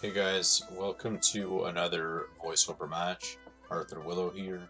Hey guys, welcome to another voiceover match. Arthur Willow here.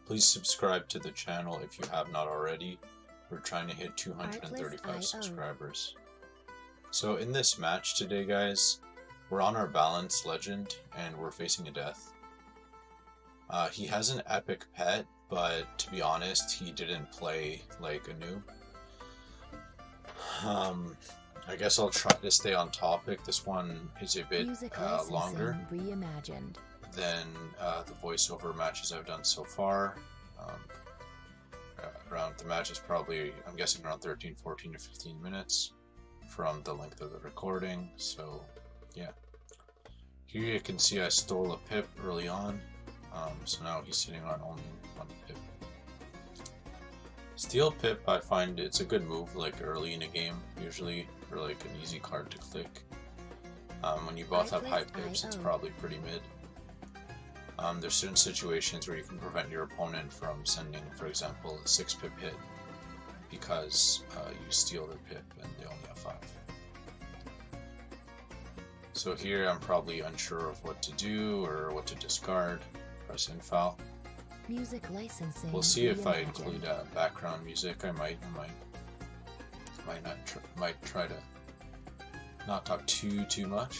Please subscribe to the channel if you have not already. We're trying to hit 235 subscribers. So in this match today, guys, we're on our balance legend and we're facing a death. He has an epic pet, but to be honest, he didn't play like a noob. I guess I'll try to stay on topic. This one is a bit longer reimagined than the voiceover matches I've done so far. Around the match is probably, I'm guessing, around 13, 14 to 15 minutes from the length of the recording. So yeah, here you can see I stole a pip early on, so now he's sitting on only one pip. Steal pip, I find it's a good move like early in a game usually, or like an easy card to click. When you both have high pips, it's probably pretty mid. There's certain situations where you can prevent your opponent from sending, for example, a 6-pip hit because you steal their pip and they only have 5. So here I'm probably unsure of what to do or what to discard. Press infoul. Music licensing. We'll see if I include background music. I might try to not talk too much,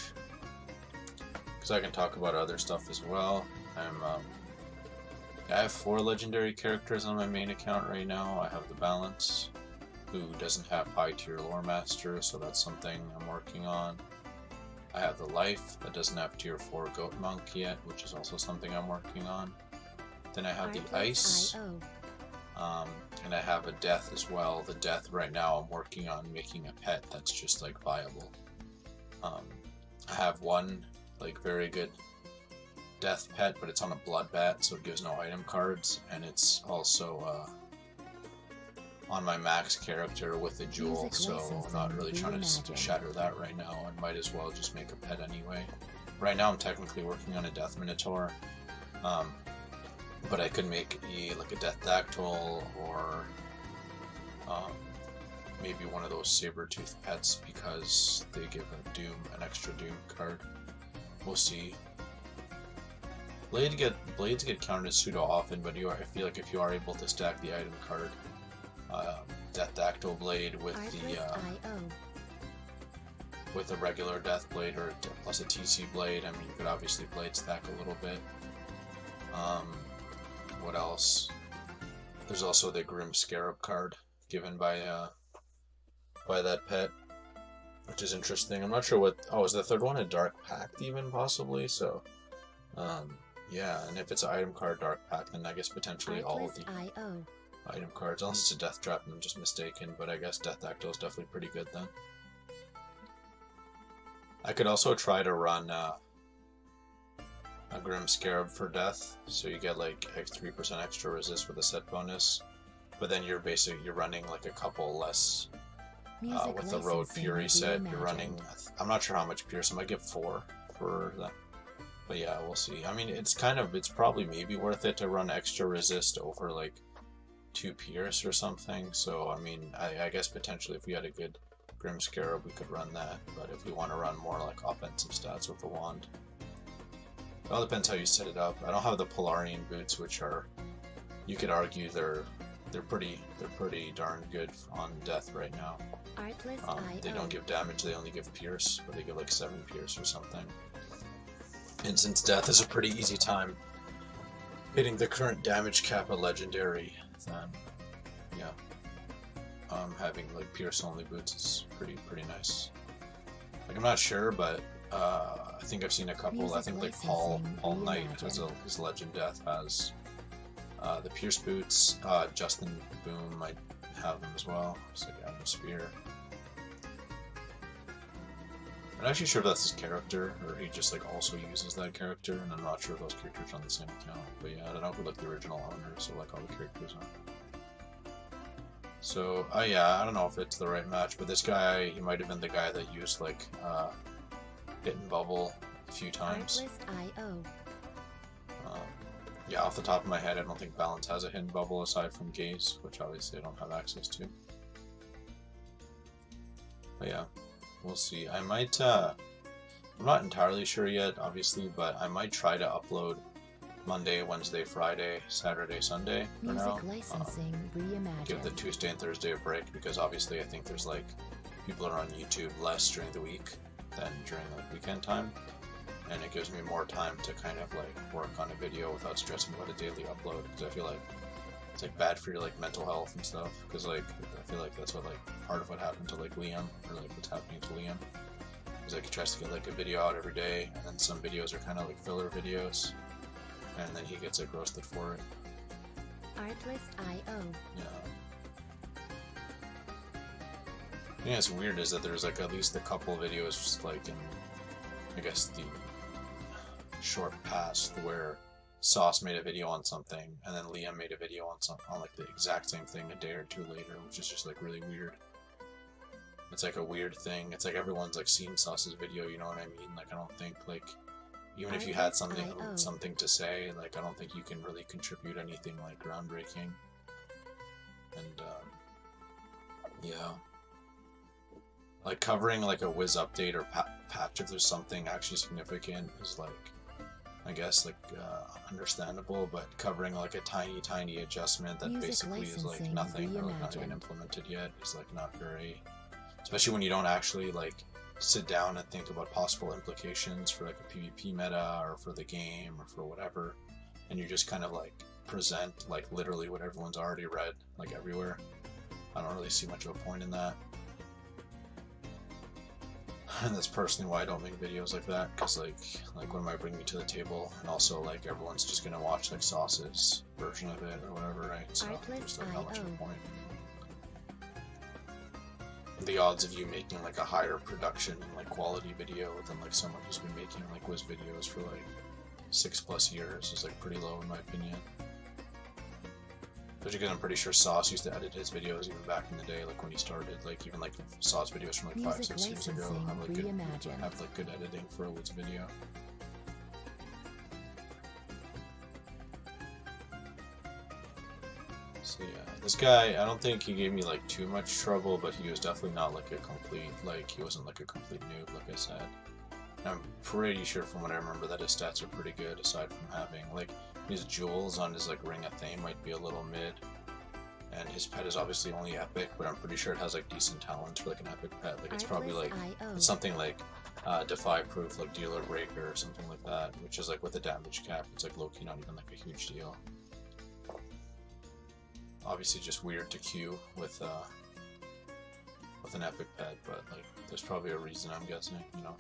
because I can talk about other stuff as well. I have 4 legendary characters on my main account right now. I have the Balance, who doesn't have high tier lore master, so that's something I'm working on. I have the Life that doesn't have tier 4 goat monk yet, which is also something I'm working on. Then I have the Ice, and I have a Death as well. The Death right now I'm working on making a pet that's just like viable. I have one like very good Death pet, but it's on a Bloodbat, so it gives no item cards, and it's also on my max character with a Jewel, so I'm not really trying to shatter that right now. I might as well just make a pet anyway. Right now I'm technically working on a Death Minotaur. But I could make like a Death Dactyl or maybe one of those saber-tooth pets because they give an extra Doom card. We'll see. Blades get counted pseudo often, but I feel like if you are able to stack the item card, Death Dactyl blade with a regular Death blade or plus a TC blade. I mean, you could obviously blade stack a little bit. What else? There's also the Grim Scarab card given by that pet, which is interesting. I'm not sure what. Oh, is the third one a Dark Pact even possibly? So, yeah. And if it's an item card Dark Pact, then I guess potentially all of the item cards, unless it's a Death Trap, I'm just mistaken. But I guess Death Dactyl is definitely pretty good then. I could also try to run a Grim Scarab for death, so you get like 3% extra resist with a set bonus, but then you're running like a couple less with the Road Fury set. You're running, I'm not sure how much Pierce, I might get 4 for that, but yeah, we'll see. I mean, it's probably maybe worth it to run extra resist over like 2 Pierce or something. So I mean, I guess potentially if we had a good Grim Scarab we could run that, but if we want to run more like offensive stats with the wand, it all depends how you set it up. I don't have the Polarian boots, which are, you could argue they're pretty darn good on death right now. They don't give damage, they only give pierce, but they give like 7 pierce or something. And since death is a pretty easy time hitting the current damage cap of legendary, then yeah, having like pierce only boots is pretty nice. Like, I'm not sure, but I think I've seen a couple. I think like Paul Knight, his legend death, has the Pierce boots. Justin Boom might have them as well. It's like Atmosphere. I'm not actually sure if that's his character or he just like also uses that character, and I'm not sure if those characters are on the same account. But yeah, I don't know who like the original owner, so like all the characters are. So yeah, I don't know if it's the right match, but this guy, he might have been the guy that used like Hidden Bubble a few times. Yeah, off the top of my head, I don't think Balance has a Hidden Bubble aside from Gaze, which obviously I don't have access to. But yeah, we'll see. I might I'm not entirely sure yet, obviously, but I might try to upload Monday, Wednesday, Friday, Saturday, Sunday for now. Music licensing Give the reimagined. Tuesday and Thursday a break, because obviously I think there's like people are on YouTube less during the week than during like weekend time, and it gives me more time to kind of like work on a video without stressing about a daily upload, because I feel like it's like bad for your like mental health and stuff, because like I feel like that's what like part of what happened to like Liam, or like what's happening to Liam, is like he tries to get like a video out every day, and then some videos are kind of like filler videos, and then he gets like roasted for it. Artlist.io. Yeah. Yeah, it's weird is that there's like at least a couple videos just like in, I guess, the short past where Sauce made a video on something and then Liam made a video on like the exact same thing a day or two later, which is just like really weird. It's like a weird thing. It's like everyone's like seen Sauce's video, you know what I mean? Like I don't think like even if you had something to say, like I don't think you can really contribute anything like groundbreaking. And yeah. Like covering like a Wiz update or patch if there's something actually significant is like, I guess like understandable, but covering like a tiny adjustment that Music basically is like licensing nothing or like not even reimagined. implemented yet is like not very, especially when you don't actually like sit down and think about possible implications for like a PvP meta or for the game or for whatever, and you just kind of like present like literally what everyone's already read like everywhere. I don't really see much of a point in that. And that's personally why I don't make videos like that, because like what am I bringing to the table? And also like everyone's just gonna watch like Sauce's version of it or whatever, right? So there's like not much of a point. The odds of you making like a higher production and like quality video than like someone who's been making like Wiz videos for like 6+ years is like pretty low in my opinion. Especially because I'm pretty sure Sauce used to edit his videos even back in the day, like when he started, like even like Sauce videos from like 5-6 years ago have like good editing for a Wiz video. So yeah, this guy, I don't think he gave me like too much trouble, but he was definitely not like a complete, like he wasn't like a complete noob, like I said. And I'm pretty sure from what I remember that his stats are pretty good, aside from having like his jewels on his like Ring of Fame might be a little mid, and his pet is obviously only epic, but I'm pretty sure it has like decent talents for like an epic pet. Like it's probably like it's something like Defy Proof, like Dealer Breaker or something like that, which is like with the damage cap, it's like low-key not even like a huge deal. Obviously just weird to queue with an epic pet, but like there's probably a reason, I'm guessing, you know.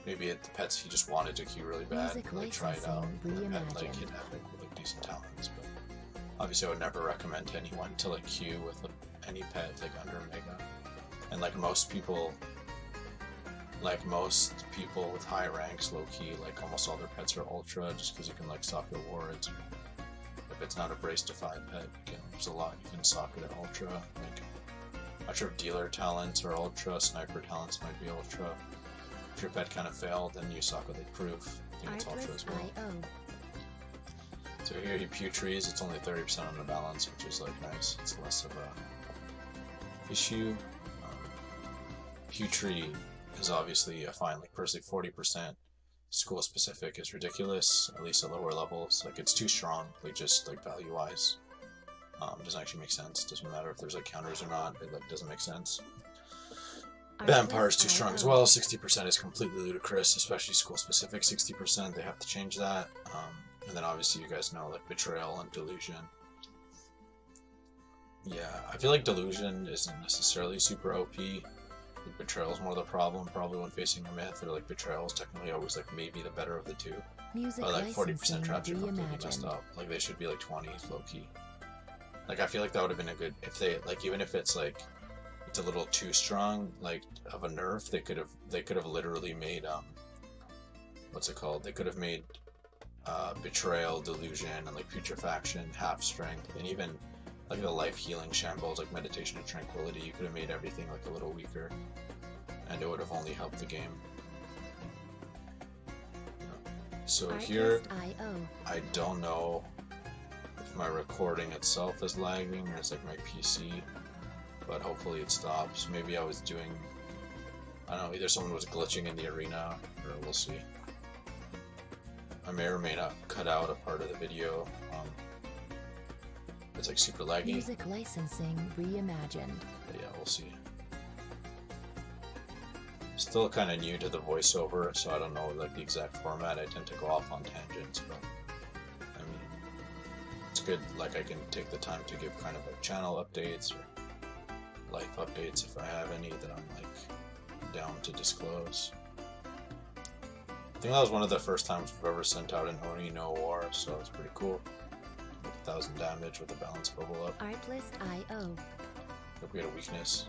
Maybe the pets he just wanted to queue really bad, like try it out, and like hit epic with like decent talents. But obviously I would never recommend to anyone to like queue with any pet like under Mega. And like most people with high ranks, low key, like almost all their pets are Ultra, just because you can like sock your wards. If it's not a Brace Defy pet, there's a lot you can sock it at Ultra. Like I'm not sure if Dealer talents are Ultra, Sniper talents might be Ultra. If your pet kind of failed, then you sock with like Proof. I think it's Ultra as well. So here he Pewtrees, it's only 30% on the balance, which is like nice. It's less of a issue. Pewtree is obviously a fine, like personally 40% school specific is ridiculous, at least at lower levels. Like it's too strong, like just like value wise. Doesn't actually make sense. Doesn't matter if there's like counters or not, it like doesn't make sense. Vampire is too strong as well. 60% is completely ludicrous, especially school specific 60%. They have to change that. And then obviously you guys know like Betrayal and Delusion. Yeah, I feel like Delusion isn't necessarily super OP. Like, Betrayal is more the problem probably when facing a myth, or like Betrayal is technically always like maybe the better of the two. But like 40% traps are completely messed up. Like they should be like 20 low key. Like I feel like that would have been a good, if they like, even if it's like it's a little too strong, like of a nerf, they could have literally made what's it called? They could have made Betrayal, Delusion, and like Putrefaction half strength, and even like the life healing shambles like Meditation and Tranquility. You could have made everything like a little weaker, and it would have only helped the game. So here, I don't know if my recording itself is lagging or it's like my PC, but hopefully it stops. Maybe I was doing I don't know, either someone was glitching in the arena, or we'll see. I may or may not cut out a part of the video. It's like super laggy. Music licensing reimagined. But yeah, we'll see. Still kind of new to the voiceover, so I don't know like the exact format. I tend to go off on tangents, but I mean, it's good. Like I can take the time to give kind of like channel updates or life updates if I have any that I'm like down to disclose. I think that was one of the first times we've ever sent out an Oni no war, so it's pretty cool. Like 1,000 damage with a balance bubble up. Artlist.io. Hope we had a weakness.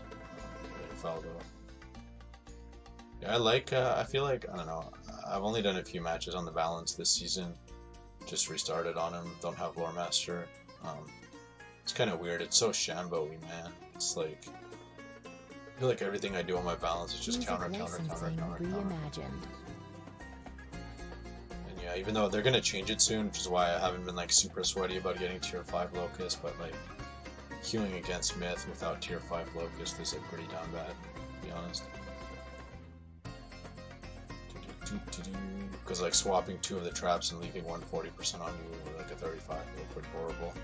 Faldo. Yeah, I feel like, I don't know, I've only done a few matches on the balance this season. Just restarted on him, don't have Lore Master. It's kind of weird, it's so Shambo-y, man. It's like, I feel like everything I do on my balance is just counter. Reimagined. And yeah, even though they're gonna change it soon, which is why I haven't been like super sweaty about getting tier 5 Locust, but like, queuing against Myth without tier 5 Locust is like pretty damn bad, to be honest. Because like swapping 2 of the traps and leaving 140% on you with like a 35 would pretty horrible.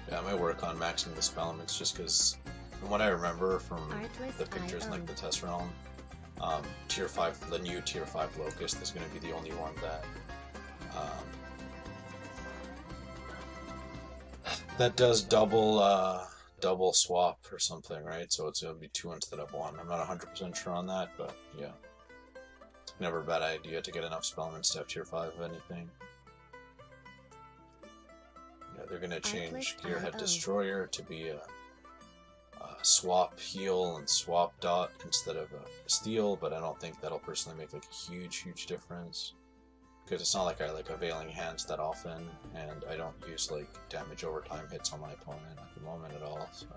Yeah, I might work on maxing the spell limits just because from what I remember from the pictures in like the test realm, tier 5, the new tier 5 Locust is going to be the only one that that does double swap or something, right? So it's going to be 2 instead of 1. I'm not 100% sure on that, but yeah. It's never a bad idea to get enough spellments to have tier 5 of anything. Yeah, they're going to change Gearhead Destroyer to be a swap heal and swap dot instead of a steal, but I don't think that'll personally make like a huge difference. Because it's not like I like availing hands that often, and I don't use like damage over time hits on my opponent at the moment at all. So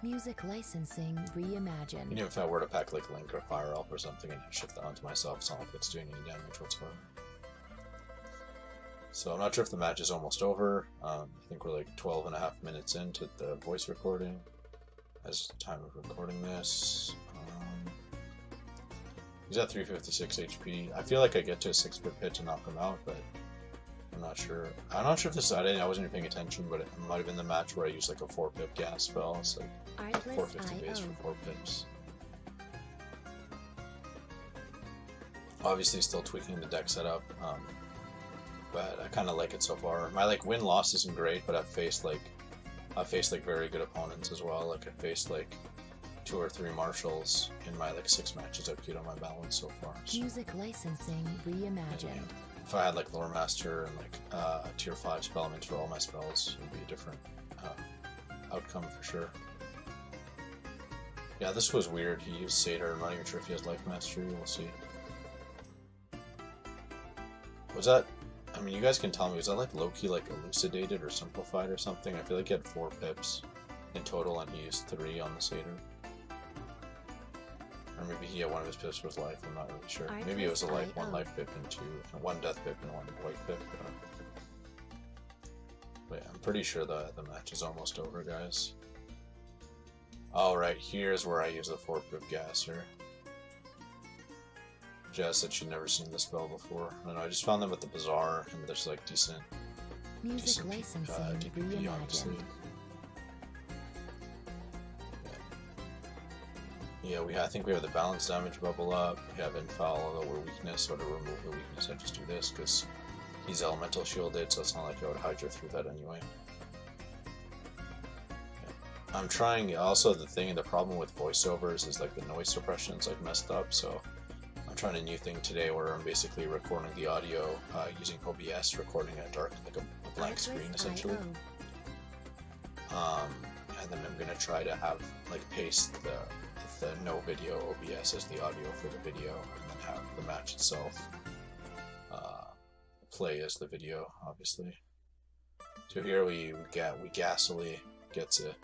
Music licensing reimagined. even if I were to pack like Link or Fire Elf or something and shift that onto myself, it's not like it's doing any damage whatsoever. So I'm not sure if the match is almost over. I think we're like 12.5 minutes into the voice recording as the time of recording this. He's at 356 HP. I feel like I get to a 6-pip hit to knock him out, but I'm not sure. I'm not sure if this I wasn't even paying attention, but it might have been the match where I used like a 4-pip gas spell. It's like 450 base for 4 pips. Obviously still tweaking the deck setup, but I kind of like it so far. My like win-loss isn't great, but I've faced like very good opponents as well. Like I faced like 2 or 3 marshals in my like 6 matches I've queued on my balance so far. So. Music licensing reimagined. Yeah, if I had like Lore Master and like tier 5 spell elements for all my spells, it would be a different outcome for sure. Yeah, this was weird. He used Satyr. I'm not even sure if he has Life Mastery. We'll see. Was that? I mean, you guys can tell me. Was that like low-key like elucidated or simplified or something? I feel like he had 4 pips in total, and he used 3 on the Satyr. Or maybe he had one of his pips was life, I'm not really sure. Maybe it was a life, 1 life pip and 1 death pip and 1 white pip. But yeah, I'm pretty sure the match is almost over, guys. Oh, right, here's where I use the 4-pip gasser. Jazz said she'd never seen the spell before. I don't know, I just found them at the bazaar, and there's like decent DPP, honestly. Yeah, I think we have the balance damage bubble up. We have Infall, although we're weakness, so to remove the weakness I just do this, because he's elemental shielded, so it's not like I would Hydra through that anyway. Yeah. I'm trying, also the problem with voiceovers is like the noise suppression's like messed up, so I'm trying a new thing today where I'm basically recording the audio using OBS, recording a dark, like a blank screen essentially. And then I'm gonna try to have, like, paste the no video OBS as the audio for the video, and then have the match itself play as the video, obviously. So here we gassily get to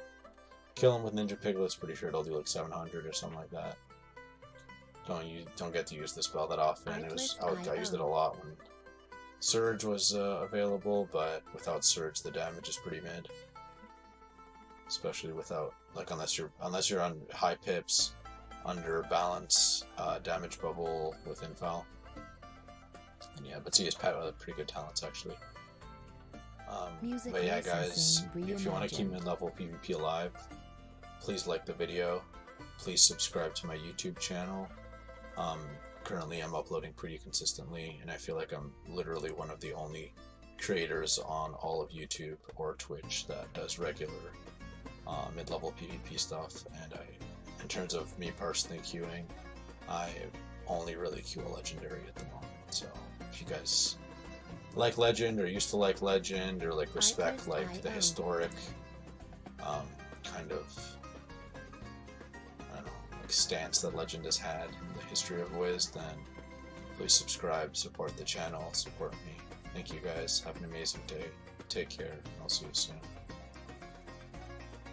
kill him with Ninja Piglets. Pretty sure it'll do like 700 or something like that. Don't get to use the spell that often. I used it a lot when Surge was available, but without Surge the damage is pretty mid. especially without, like, unless you're on high pips, under balance, damage bubble with infal. And yeah, but C is pretty good talents actually. But yeah, guys, if you want to keep mid-level PvP alive, please like the video. Please subscribe to my YouTube channel. Currently, I'm uploading pretty consistently, and I feel like I'm literally one of the only creators on all of YouTube or Twitch that does regular mid-level PvP stuff. And in terms of me personally queuing, I only really queue a legendary at the moment. So if you guys like Legend, or used to like Legend, or like respect like the historic kind of, I don't know, like stance that Legend has had in the history of Wiz, then please subscribe, support the channel, support me. Thank you guys. Have an amazing day. Take care, and I'll see you soon.